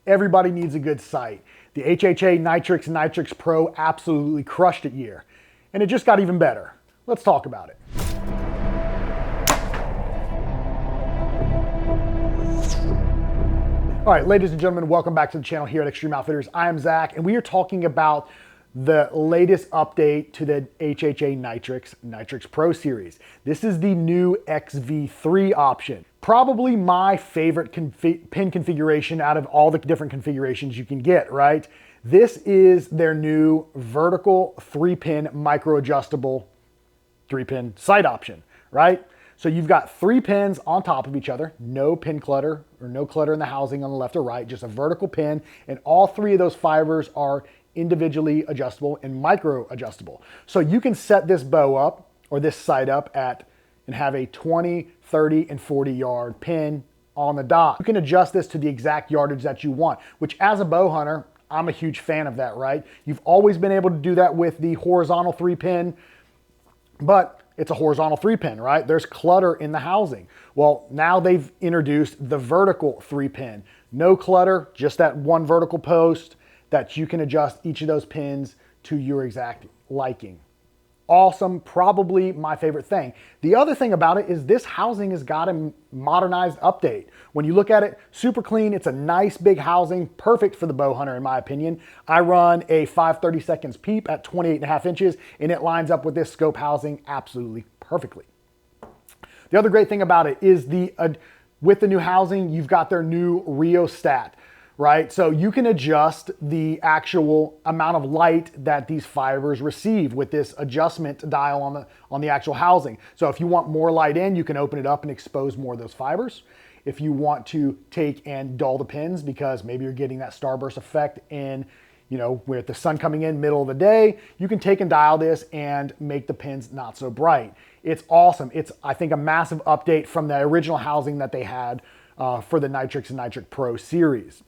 Everybody needs a good sight. The HHA Nytrx Nitrix Pro absolutely crushed it here. And it just got even better. Let's talk about it. All right, ladies and gentlemen, welcome back to the channel here at Extreme Outfitters. I am Zach, and we are talking about the latest update to the HHA Nitrix Pro series. This is the new XV3 option. Probably my favorite pin configuration out of all the different configurations you can get, right? This is their new vertical 3-pin micro adjustable 3-pin sight option, right? So you've got 3 pins on top of each other, no pin clutter or no clutter in the housing on the left or right, just a vertical pin, and all 3 of those fibers are individually adjustable and micro adjustable. So you can set this bow up or this sight up at and have a 20, 30, and 40 yard pin on the dot. You can adjust this to the exact yardage that you want, which as a bow hunter, I'm a huge fan of that, right? You've always been able to do that with the horizontal 3-pin, but it's a horizontal 3-pin, right? There's clutter in the housing. Well, now they've introduced the vertical 3-pin. No clutter, just that one vertical post that you can adjust each of those pins to your exact liking. Awesome, probably my favorite thing. The other thing about it is this housing has got a modernized update. When you look at it, super clean. It's a nice big housing, perfect for the bow hunter in my opinion. I run a 5/32 peep at 28.5 inches and it lines up with this scope housing absolutely perfectly. The other great thing about it is with the new housing, you've got their new rheostat, right? So you can adjust the actual amount of light that these fibers receive with this adjustment dial on the actual housing. So if you want more light in, you can open it up and expose more of those fibers. If you want to take and dull the pins because maybe you're getting that starburst effect in, with the sun coming in middle of the day, you can take and dial this and make the pins not so bright. It's awesome. It's, I think, a massive update from the original housing that they had for the Nitrix and Nitrix Pro series.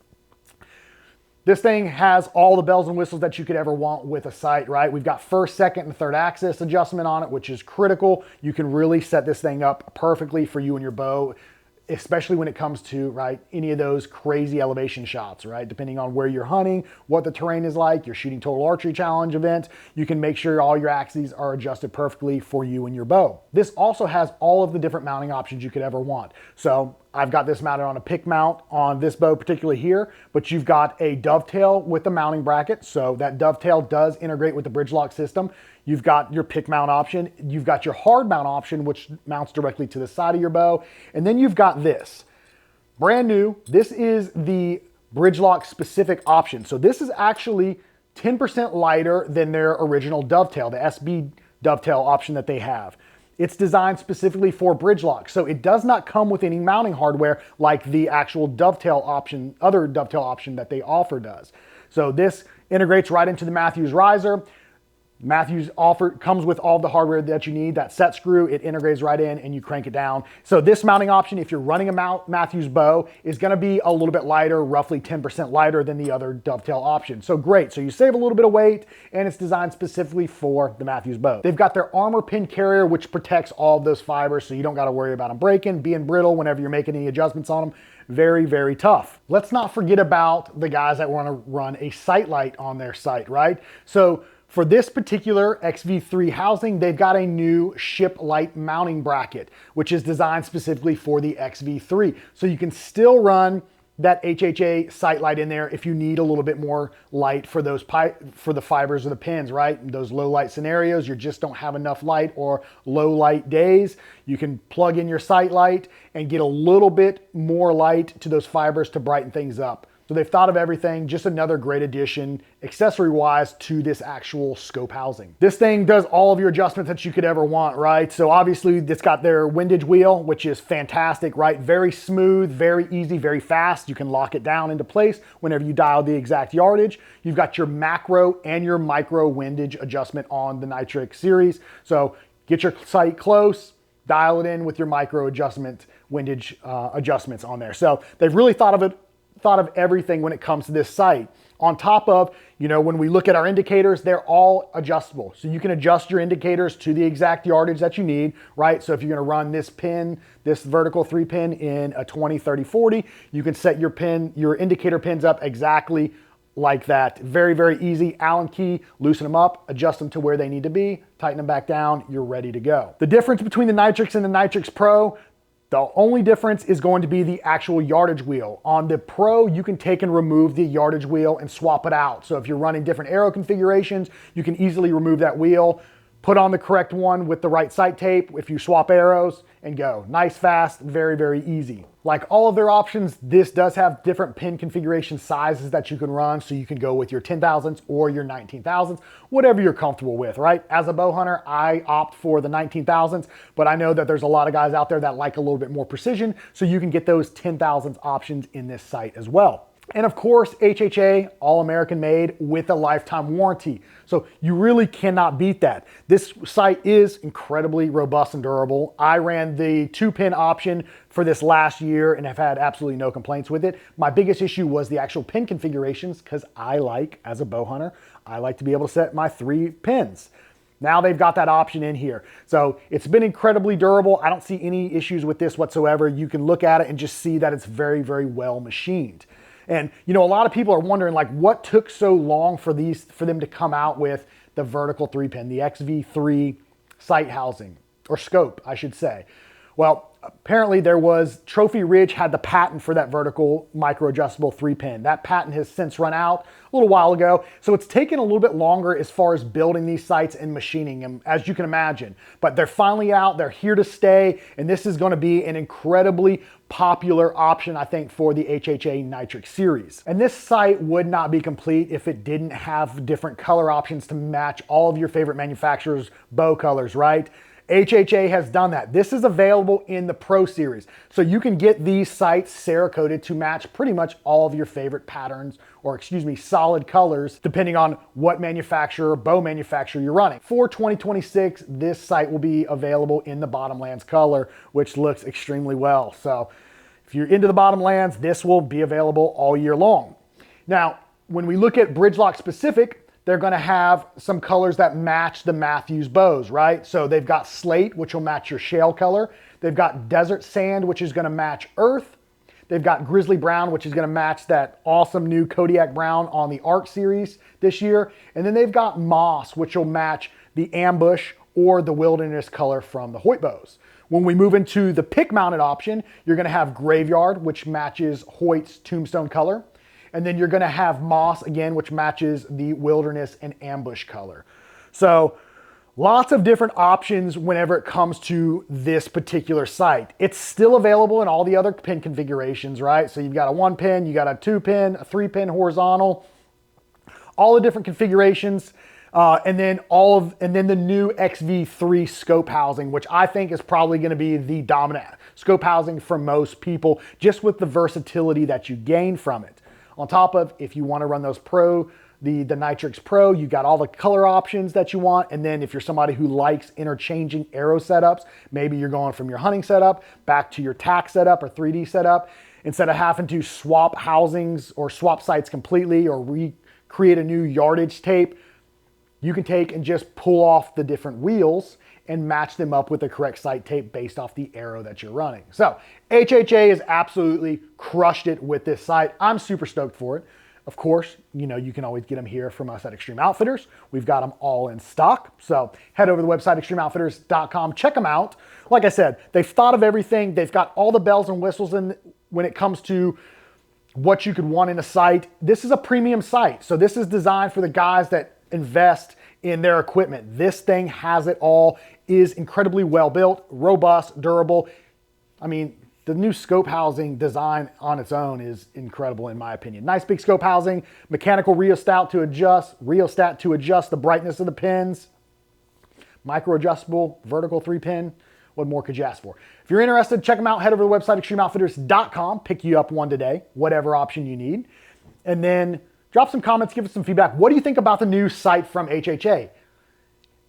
This thing has all the bells and whistles that you could ever want with a sight, right? We've got first, second, and third axis adjustment on it, which is critical. You can really set this thing up perfectly for you and your bow, especially when it comes to, right, any of those crazy elevation shots, right? Depending on where you're hunting, what the terrain is like, you're shooting total archery challenge event, you can make sure all your axes are adjusted perfectly for you and your bow. This also has all of the different mounting options you could ever want. So I've got this mounted on a pick mount on this bow particularly here, but you've got a dovetail with the mounting bracket. So that dovetail does integrate with the bridge lock system. You've got your pick mount option. You've got your hard mount option, which mounts directly to the side of your bow. And then you've got this, brand new. This is the bridge lock specific option. So this is actually 10% lighter than their original dovetail, the SB dovetail option that they have. It's designed specifically for bridge lock, so it does not come with any mounting hardware like the actual dovetail option, other dovetail option that they offer does. So this integrates right into the Matthews riser. Matthews comes with all the hardware that you need. That set screw, it integrates right in and you crank it down. So this mounting option, if you're running a Matthews bow, is gonna be a little bit lighter, roughly 10% lighter than the other dovetail option. So great, so you save a little bit of weight and it's designed specifically for the Matthews bow. They've got their armor pin carrier, which protects all of those fibers so you don't gotta worry about them breaking, being brittle whenever you're making any adjustments on them. Very, very tough. Let's not forget about the guys that wanna run a sight light on their sight, right? So for this particular XV3 housing, they've got a new ship light mounting bracket, which is designed specifically for the XV3. So you can still run that HHA sight light in there if you need a little bit more light for those for the fibers of the pins, right? Those low light scenarios, you just don't have enough light or low light days. You can plug in your sight light and get a little bit more light to those fibers to brighten things up. So they've thought of everything, just another great addition, accessory-wise, to this actual scope housing. This thing does all of your adjustments that you could ever want, right? So obviously it's got their windage wheel, which is fantastic, right? Very smooth, very easy, very fast. You can lock it down into place whenever you dial the exact yardage. You've got your macro and your micro windage adjustment on the Nitrix series. So get your sight close, dial it in with your micro adjustment windage adjustments on there. So they've really thought thought of everything when it comes to this sight. On top of, when we look at our indicators, they're all adjustable. So you can adjust your indicators to the exact yardage that you need, right? So if you're gonna run this pin, this vertical 3-pin in a 20, 30, 40, you can set your indicator pins up exactly like that. Very, very easy. Allen key, loosen them up, adjust them to where they need to be, tighten them back down, you're ready to go. The difference between the Nitrix and the Nitrix Pro, the only difference is going to be the actual yardage wheel. On the Pro, you can take and remove the yardage wheel and swap it out. So if you're running different arrow configurations, you can easily remove that wheel, put on the correct one with the right sight tape if you swap arrows, and go. Nice, fast, very, very easy. Like all of their options, this does have different pin configuration sizes that you can run, so you can go with your 10,000s or your 19,000s, whatever you're comfortable with, right? As a bow hunter, I opt for the 19,000s, but I know that there's a lot of guys out there that like a little bit more precision, so you can get those 10,000s options in this sight as well. And of course, HHA, all American made with a lifetime warranty. So you really cannot beat that. This sight is incredibly robust and durable. I ran the 2-pin option for this last year and have had absolutely no complaints with it. My biggest issue was the actual pin configurations, because as a bow hunter, I like to be able to set my 3 pins. Now they've got that option in here. So it's been incredibly durable. I don't see any issues with this whatsoever. You can look at it and just see that it's very, very well machined. And a lot of people are wondering, like, what took so long for them to come out with the vertical 3-pin, the XV3 sight housing, or scope, I should say. Well, apparently Trophy Ridge had the patent for that vertical micro adjustable 3-pin. That patent has since run out a little while ago. So it's taken a little bit longer as far as building these sights and machining them, as you can imagine. But they're finally out, they're here to stay, and this is gonna be an incredibly popular option, I think, for the HHA Nytrx series. And this sight would not be complete if it didn't have different color options to match all of your favorite manufacturers' bow colors, right? HHA has done that. This is available in the Pro series. So you can get these sights Cerakoted to match pretty much all of your favorite patterns, or solid colors, depending on what bow manufacturer you're running. For 2026, this sight will be available in the Bottomlands color, which looks extremely well. So if you're into the Bottomlands, this will be available all year long. Now, when we look at Bridgelock specific, they're gonna have some colors that match the Matthews bows, right? So they've got slate, which will match your shale color. They've got desert sand, which is gonna match earth. They've got grizzly brown, which is gonna match that awesome new Kodiak brown on the Arc series this year. And then they've got moss, which will match the ambush or the wilderness color from the Hoyt bows. When we move into the pick-mounted option, you're gonna have graveyard, which matches Hoyt's tombstone color. And then you're gonna have moss again, which matches the wilderness and ambush color. So lots of different options whenever it comes to this particular sight. It's still available in all the other pin configurations, right? So you've got a 1-pin, you got a 2-pin, a 3-pin horizontal, all the different configurations. And then the new XV3 scope housing, which I think is probably gonna be the dominant scope housing for most people, just with the versatility that you gain from it. On top of, if you want to run those the Nitrix Pro, you got all the color options that you want. And then if you're somebody who likes interchanging arrow setups, maybe you're going from your hunting setup back to your tack setup or 3D setup, instead of having to swap housings or swap sights completely or recreate a new yardage tape, you can take and just pull off the different wheels and match them up with the correct sight tape based off the arrow that you're running. So HHA has absolutely crushed it with this sight. I'm super stoked for it. Of course, you can always get them here from us at Extreme Outfitters. We've got them all in stock. So head over to the website, extremeoutfitters.com, check them out. Like I said, they've thought of everything. They've got all the bells and whistles in when it comes to what you could want in a sight. This is a premium sight. So this is designed for the guys that invest in their equipment. This thing has it all, is incredibly well built, robust, durable. I mean, the new scope housing design on its own is incredible in my opinion. Nice big scope housing, mechanical rheostat to adjust the brightness of the pins, micro adjustable vertical 3-pin. What more could you ask for? If you're interested, check them out. Head over to the website, extremeoutfitters.com. Pick you up one today, whatever option you need. And then drop some comments, give us some feedback. What do you think about the new sight from HHA?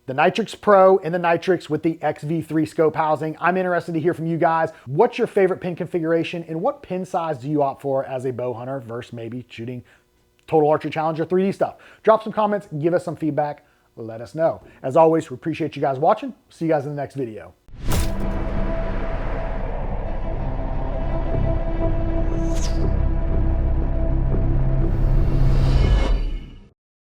the Nitrix Pro and the Nitrix with the XV3 scope housing. I'm interested to hear from you guys. What's your favorite pin configuration and what pin size do you opt for as a bow hunter versus maybe shooting total archery challenge or 3D stuff? Drop some comments, give us some feedback, let us know. As always, we appreciate you guys watching. See you guys in the next video.